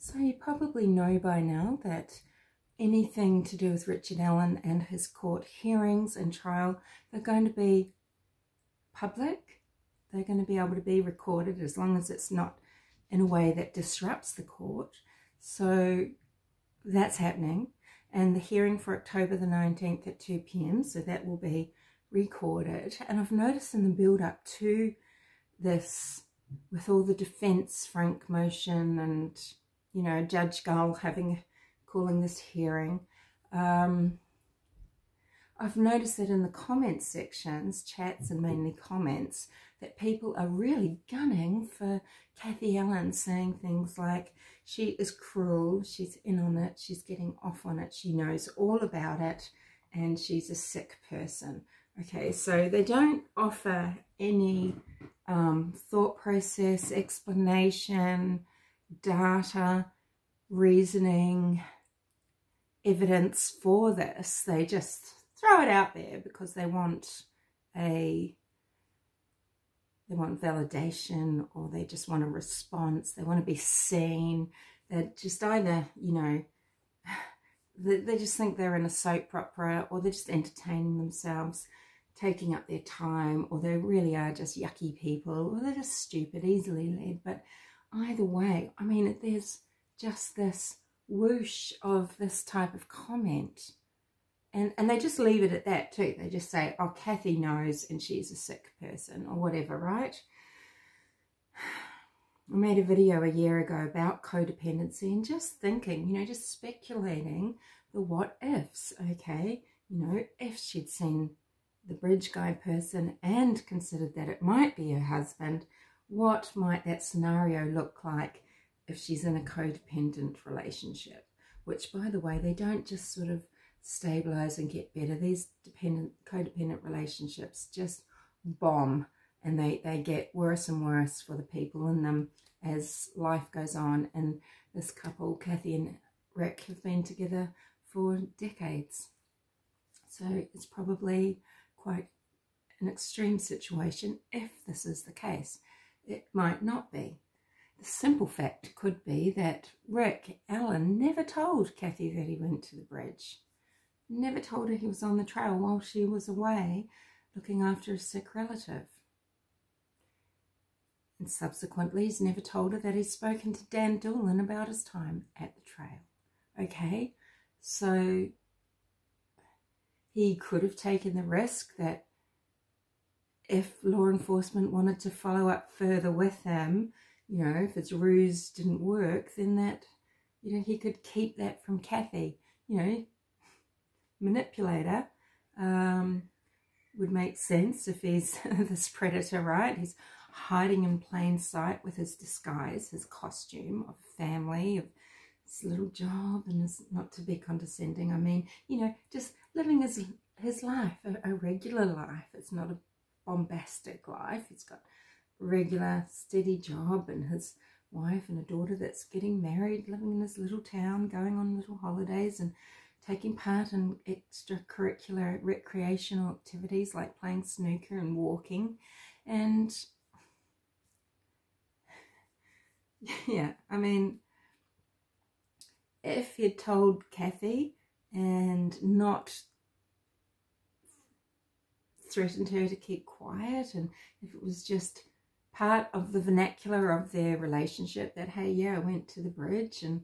So you probably know by now that anything to do with Richard Allen and his court hearings and trial, they're going to be public. They're going to be able to be recorded as long as it's not in a way that disrupts the court. So that's happening. And the hearing for October the 19th at 2 p.m, so that will be recorded. And I've noticed in the build-up to this, with all the defence frank motion and, you know, Judge Gull calling this hearing, I've noticed that in the comments sections, chats and mainly comments, that people are really gunning for Kathy Allen, saying things like, she is cruel, she's in on it, she's getting off on it, she knows all about it, and she's a sick person. Okay, so they don't offer any thought process, explanation, data, reasoning, evidence for this. They just throw it out there because they want validation, or they just want a response. They want to be seen. They're just either, you know, they just think they're in a soap opera, or they're just entertaining themselves, taking up their time, or they really are just yucky people, or they're just stupid, easily led. But either way, I mean, there's just this whoosh of this type of comment. And they just leave it at that too. They just say, oh, Kathy knows and she's a sick person, or whatever, right? I made a video a year ago about codependency and just thinking, you know, just speculating the what ifs, okay? You know, if she'd seen the bridge guy person and considered that it might be her husband, what might that scenario look like if she's in a codependent relationship? Which, by the way, they don't just sort of stabilize and get better. These codependent relationships just bomb, and they get worse and worse for the people in them as life goes on. And this couple, Kathy and Rick, have been together for decades. So it's probably quite an extreme situation if this is the case. It might not be. The simple fact could be that Rick Allen never told Kathy that he went to the bridge. Never told her he was on the trail while she was away looking after a sick relative. And subsequently, he's never told her that he's spoken to Dan Doolan about his time at the trail. Okay, so he could have taken the risk that if law enforcement wanted to follow up further with him, you know, if his ruse didn't work, then that, you know, he could keep that from Kathy. You know, manipulator would make sense if he's this predator, right? He's hiding in plain sight with his disguise, his costume of family, of his little job, and his, not to be condescending, I mean, you know, just living his life, a regular life. It's not a bombastic life. He's got a regular, steady job, and his wife and a daughter that's getting married, living in his little town, going on little holidays, and taking part in extracurricular recreational activities like playing snooker and walking. And yeah, I mean, if he'd told Kathy and not threatened her to keep quiet, and if it was just part of the vernacular of their relationship that, hey, yeah, I went to the bridge, and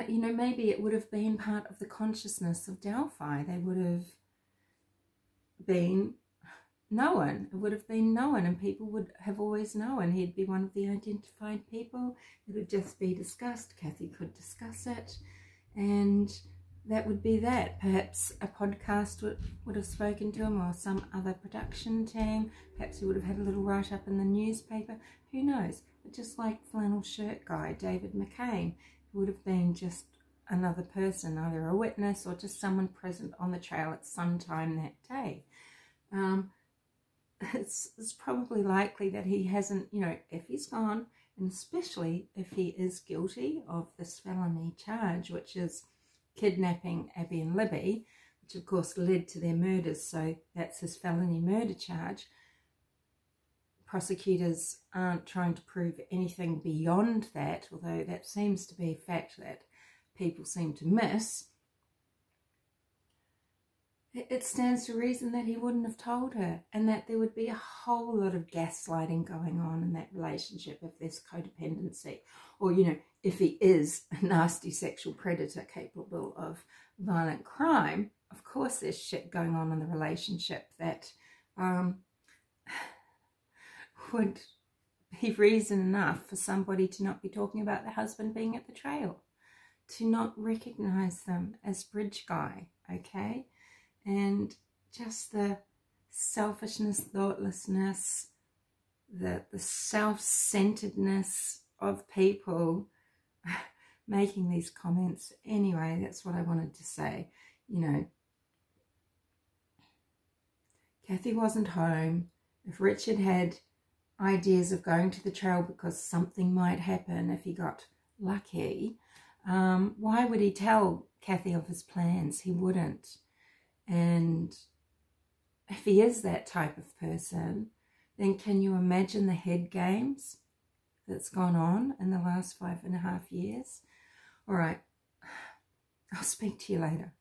you know, maybe it would have been part of the consciousness of Delphi. They would have been known. It would have been known, and people would have always known. He'd be one of the identified people. It would just be discussed. Kathy could discuss it, and that would be that. Perhaps a podcast would have spoken to him, or some other production team. Perhaps he would have had a little write-up in the newspaper. Who knows? But just like flannel shirt guy David McCain, would have been just another person, either a witness or just someone present on the trail at some time that day. It's probably likely that he hasn't, you know, if he's gone, and especially if he is guilty of this felony charge, which is kidnapping Abby and Libby, which of course led to their murders, so that's his felony murder charge. prosecutors aren't trying to prove anything beyond that, although that seems to be a fact that people seem to miss, it stands to reason that he wouldn't have told her, and that there would be a whole lot of gaslighting going on in that relationship if there's codependency. Or, you know, if he is a nasty sexual predator capable of violent crime, of course there's shit going on in the relationship that would be reason enough for somebody to not be talking about the husband being at the trail, to not recognize them as bridge guy, okay? And just the selfishness, thoughtlessness, the self-centeredness of people making these comments. Anyway, that's what I wanted to say. You know, Kathy wasn't home. If Richard had ideas of going to the trail because something might happen if he got lucky, why would he tell Kathy of his plans? He wouldn't. And if he is that type of person, then can you imagine the head games that's gone on in the last 5.5 years? All right, I'll speak to you later.